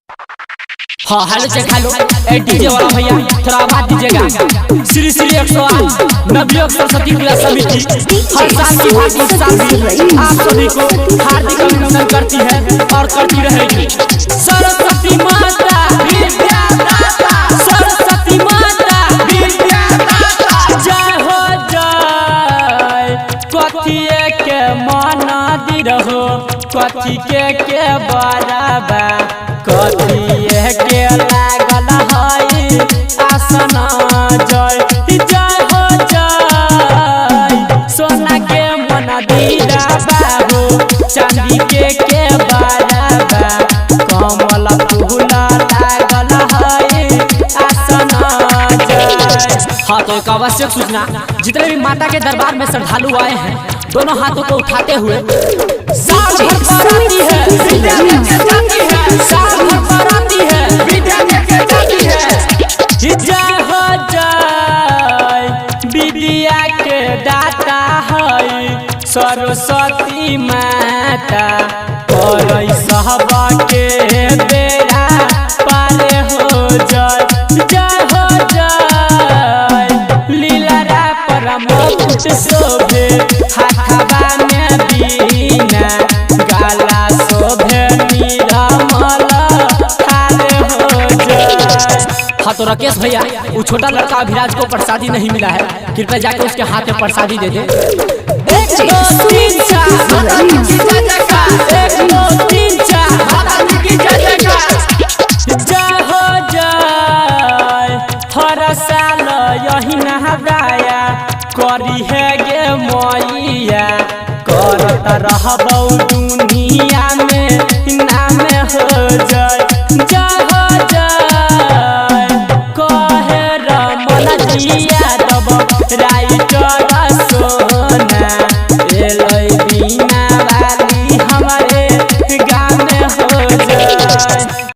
हाँ hello check hello DJ वाला भैया थोड़ा आवाज दीजिएगा। श्री श्री 108 नवयुवक सरस्वती पूजा समिति हर साल की भांति इस साल भी आप सभी को हार्दिक अभिनंदन करती है और करती रहेगी। सरस्वती माता विद्यादाता, सरस्वती माता विद्यादाता, जय हो जय। कथिए के माना दी रहो, कथी के बराबा, कथिए के लागल है आसन जय जय हो जय। सोना के मन दीरा बाबू, चांदी के बराबा, कमल फूल लागल है आसन जय। हाँ तो एक आवश्यक सूचना, जितने भी माता के दरबार में श्रद्धालु आए हैं दोनों हाथों को उठाते हुए साल भर पराती है विद्या लेके जाती है, साल भर पराती है विद्या लेके जाती है। जय हो जय। विद्या के दाता है सरस्वती माता, करई सब के बेड़ा पार हो जय जय हो जय। लीला पर मुकुट शोभे, हाथवा में बीना, गाला शोभे निर्मल हाल हो जय। हाँ तो राकेश भैया वो छोटा लड़का अभिराज को प्रसादी नहीं मिला है, कृपया जाकर उसके हाथ में प्रसादी दे दे। 1 2 3 4 माता जी की जय जयकार, 1 2 3 4 माता जी की जय जयकार। जय हो जय। हर साल यही नहराया करी है गे मैया, करता रहबौ दुनिया में नाम हो जय जय हो जय। कहे रमन जिया दब राइटर